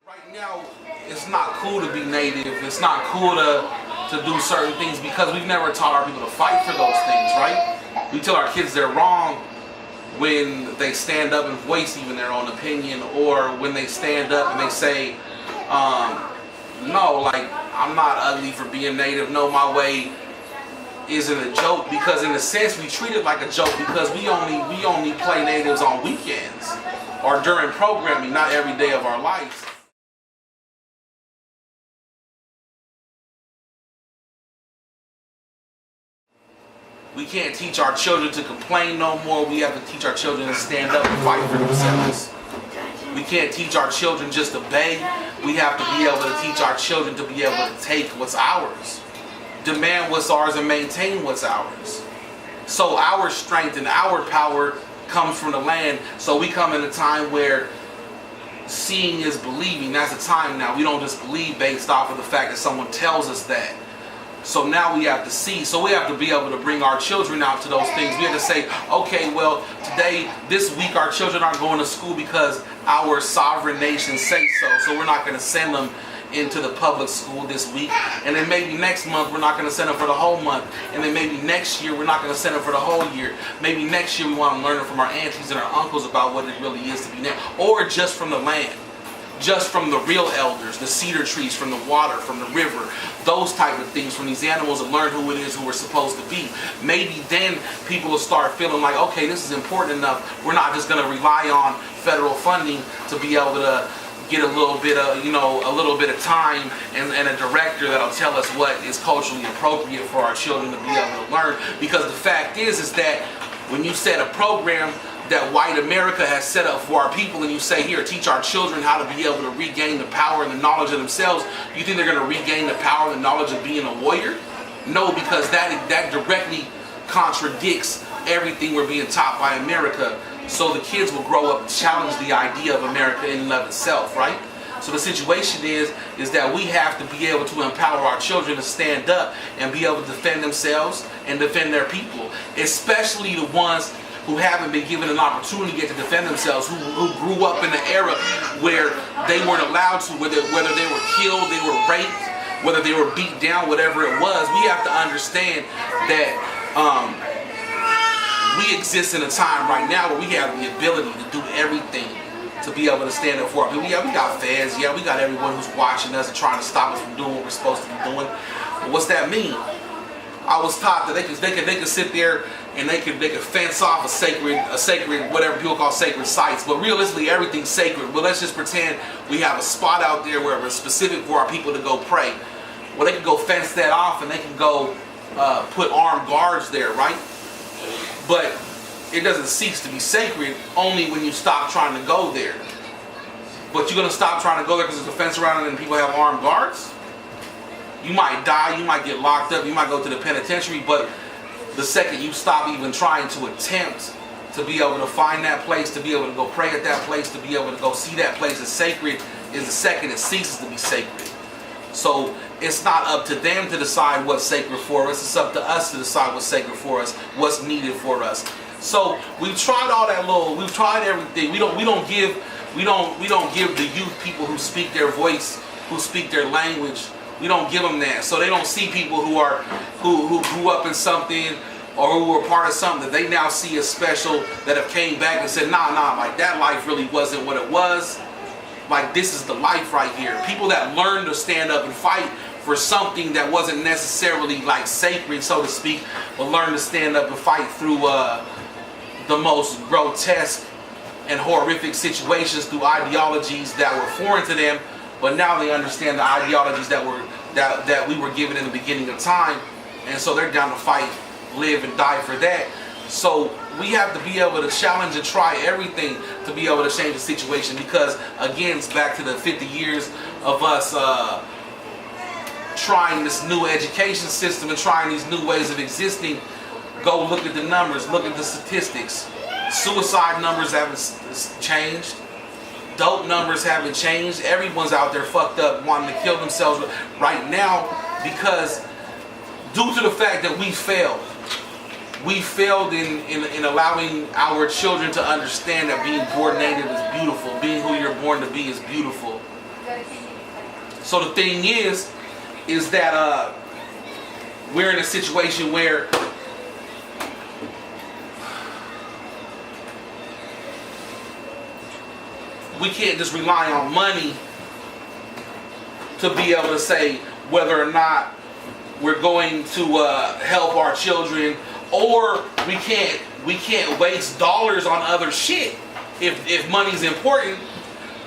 Right now, it's not cool to be native. It's not cool to do certain things because we've never taught our people to fight for those things, right? We tell our kids they're wrong when they stand up and voice even their own opinion, or when they stand up and they say, no, like, I'm not ugly for being native. No, my way isn't a joke, because in a sense we treat it like a joke because we only play natives on weekends or during programming, not every day of our lives. We can't teach our children to complain no more. We have to teach our children to stand up and fight for themselves. We can't teach our children just to beg. We have to be able to teach our children to be able to take what's ours, demand what's ours, and maintain what's ours. So our strength and our power comes from the land. So we come in a time where seeing is believing. That's a time now. We don't just believe based off of the fact that someone tells us that. So now we have to see. So we have to be able to bring our children out to those things. We have to say, okay, well, this week, our children aren't going to school because our sovereign nation say so. So we're not going to send them into the public school this week. And then maybe next month, we're not going to send them for the whole month. And then maybe next year, we're not going to send them for the whole year. Maybe next year, we want to learn from our aunties and our uncles about what it really is to be native. Or just from the land. Just from the real elders, the cedar trees, from the water, from the river, those type of things, from these animals, and learn who it is who we're supposed to be. Maybe then people will start feeling like, okay, this is important enough. We're not just going to rely on federal funding to be able to get a little bit of time and a director that'll tell us what is culturally appropriate for our children to be able to learn. Because the fact is that when you set a program that white America has set up for our people, and you say, here, teach our children how to be able to regain the power and the knowledge of themselves, you think they're going to regain the power and the knowledge of being a warrior? No, because that directly contradicts everything we're being taught by America. So the kids will grow up to challenge the idea of America in and of itself, right? So the situation is that we have to be able to empower our children to stand up and be able to defend themselves and defend their people, especially the ones who haven't been given an opportunity yet to defend themselves, who grew up in the era where they weren't allowed to, whether they were killed, they were raped, whether they were beat down, whatever it was. We have to understand that we exist in a time right now where we have the ability to do everything to be able to stand up for our people. Yeah, we got feds, yeah, we got everyone who's watching us and trying to stop us from doing what we're supposed to be doing. But what's that mean? I was taught that they could sit there and they could fence off a sacred, whatever people call sacred sites. But realistically, everything's sacred. But let's just pretend we have a spot out there where it's specific for our people to go pray. Well, they can go fence that off and they can go put armed guards there, right? But it doesn't cease to be sacred only when you stop trying to go there. But you're going to stop trying to go there because there's a fence around it and people have armed guards? You might die, you might get locked up, you might go to the penitentiary, but the second you stop even trying to attempt to be able to find that place, to be able to go pray at that place, to be able to go see that place as sacred, is the second it ceases to be sacred. So it's not up to them to decide what's sacred for us, it's up to us to decide what's sacred for us, what's needed for us. So we've tried all that we've tried everything. We don't give the youth people who speak their voice, who speak their language. We don't give them that. So they don't see people who grew up in something or who were part of something that they now see as special, that have came back and said, nah, like that life really wasn't what it was. Like this is the life right here. People that learn to stand up and fight for something that wasn't necessarily like sacred, so to speak, but learn to stand up and fight through the most grotesque and horrific situations, through ideologies that were foreign to them. But now they understand the ideologies that we were given in the beginning of time, and so they're down to fight, live, and die for that. So we have to be able to challenge and try everything to be able to change the situation, because again, it's back to the 50 years of us trying this new education system and trying these new ways of existing. Go look at the numbers, look at the statistics. Suicide numbers haven't changed. Dope numbers haven't changed. Everyone's out there fucked up wanting to kill themselves right now because due to the fact that we failed. We failed in allowing our children to understand that being born native is beautiful. Being who you're born to be is beautiful. So the thing is that we're in a situation where we can't just rely on money to be able to say whether or not we're going to help our children, or we can't waste dollars on other shit if money's important.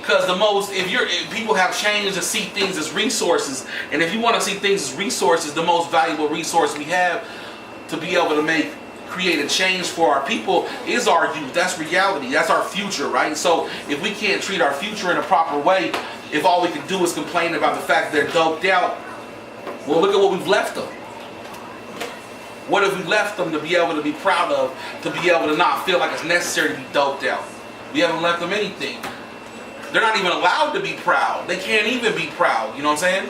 Because if people have changed to see things as resources, and if you want to see things as resources, the most valuable resource we have to be able to create a change for our people is our youth. That's reality. That's our future, right? So if we can't treat our future in a proper way, if all we can do is complain about the fact that they're doped out, well, look at what we've left them. What have we left them to be able to be proud of, to be able to not feel like it's necessary to be doped out? We haven't left them anything. They're not even allowed to be proud. They can't even be proud. You know what I'm saying?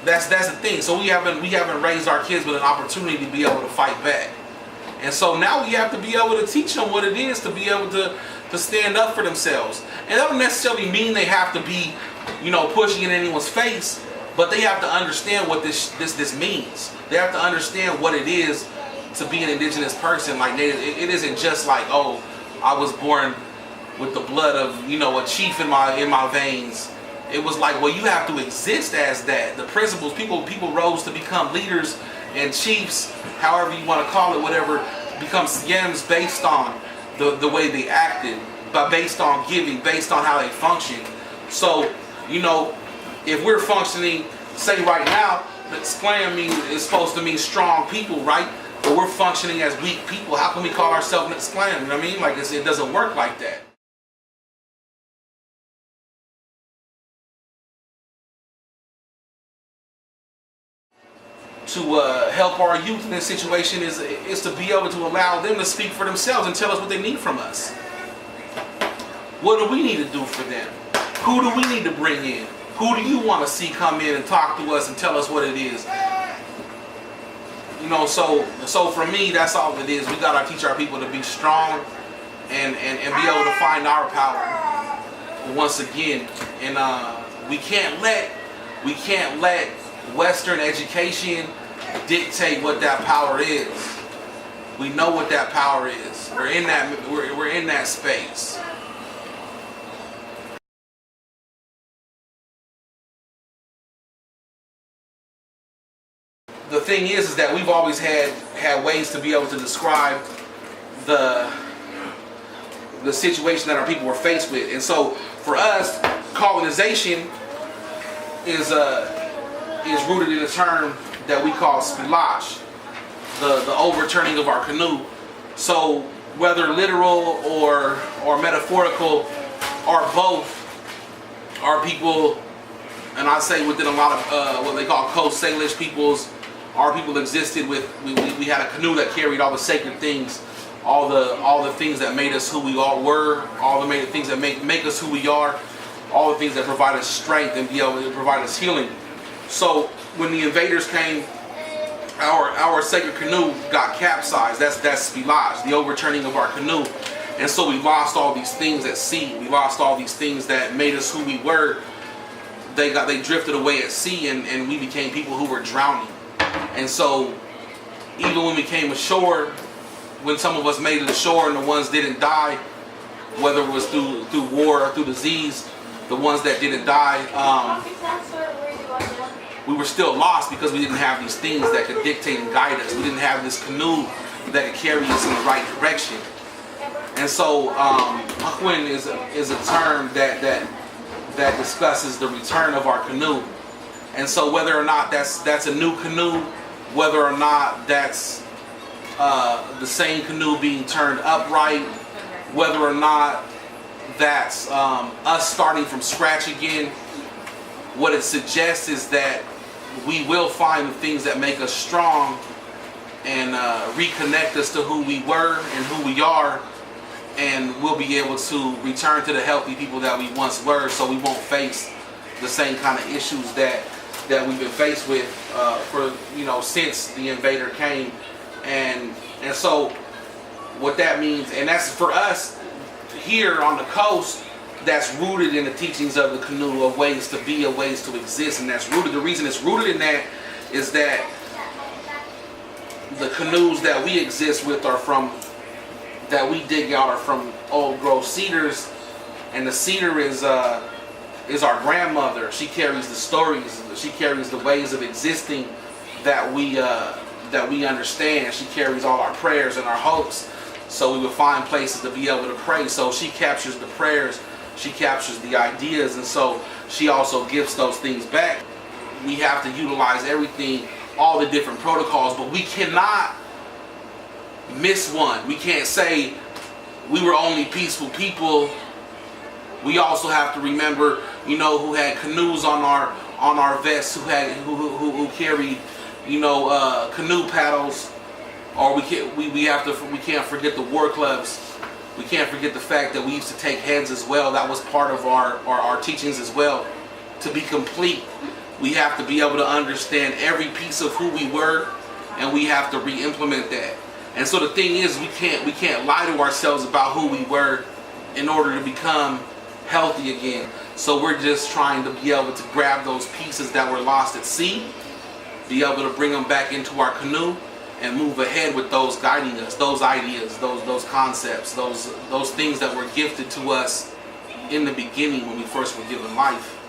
That's the thing. So we haven't raised our kids with an opportunity to be able to fight back. And so now we have to be able to teach them what it is to be able to stand up for themselves. And that don't necessarily mean they have to be, pushing in anyone's face, but they have to understand what this means. They have to understand what it is to be an indigenous person. Like it isn't just like, oh, I was born with the blood of a chief in my veins. It was like, well, you have to exist as that. The principles, people rose to become leaders and chiefs, however you want to call it, whatever, become Siems based on the way they acted, but based on giving, based on how they function. So, if we're functioning, say right now, that Sklam is supposed to mean strong people, right? But we're functioning as weak people. How can we call ourselves Sklam? You know what I mean? Like it doesn't work like that. To help our youth in this situation is to be able to allow them to speak for themselves and tell us what they need from us. What do we need to do for them? Who do we need to bring in? Who do you want to see come in and talk to us and tell us what it is? So for me, that's all it is. We gotta teach our people to be strong and be able to find our power once again. And we can't let Western education dictate what that power is. We know what that power is. We're in that space. The thing is that we've always had ways to be able to describe the situation that our people were faced with. And so for us, colonization is rooted in a term that we call spillage, the overturning of our canoe. So whether literal or metaphorical, or both, our people, and I say within a lot of what they call Coast Salish peoples, our people existed with, we had a canoe that carried all the sacred things, all the things that made us who we all were, all the things that make us who we are, all the things that provide us strength and be able to provide us healing. So when the invaders came, our sacred canoe got capsized. That's spillage, the overturning of our canoe. And so we lost all these things at sea. We lost all these things that made us who we were. They drifted away at sea, and we became people who were drowning. And so even when we came ashore, when some of us made it ashore and the ones didn't die, whether it was through war or through disease, the ones that didn't die, we were still lost because we didn't have these things that could dictate and guide us. We didn't have this canoe that could carry us in the right direction. And so Hakwin is a term that discusses the return of our canoe. And so whether or not that's a new canoe, whether or not that's the same canoe being turned upright, whether or not that's us starting from scratch again, what it suggests is that we will find the things that make us strong and reconnect us to who we were and who we are, and we'll be able to return to the healthy people that we once were, so we won't face the same kind of issues that we've been faced with since the invader came. And so what that means, and that's for us here on the coast, that's rooted in the teachings of the canoe, of ways to be, of ways to exist, and that's rooted. The reason it's rooted in that is that the canoes that we exist with are from, that we dig out, are from old growth cedars, and the cedar is our grandmother. She carries the stories, she carries the ways of existing that we understand. She carries all our prayers and our hopes, so we would find places to be able to pray. So she captures the prayers, she captures the ideas, and so she also gives those things back. We have to utilize everything, all the different protocols, but we cannot miss one. We can't say we were only peaceful people. We also have to remember, who had canoes on our vests, who carried, canoe paddles, or we can't forget the war clubs. We can't forget the fact that we used to take heads as well. That was part of our teachings as well. To be complete, we have to be able to understand every piece of who we were, and we have to re-implement that. And so the thing is, we can't lie to ourselves about who we were in order to become healthy again. So we're just trying to be able to grab those pieces that were lost at sea, be able to bring them back into our canoe, and move ahead with those guiding us, those ideas, those concepts, those things that were gifted to us in the beginning when we first were given life.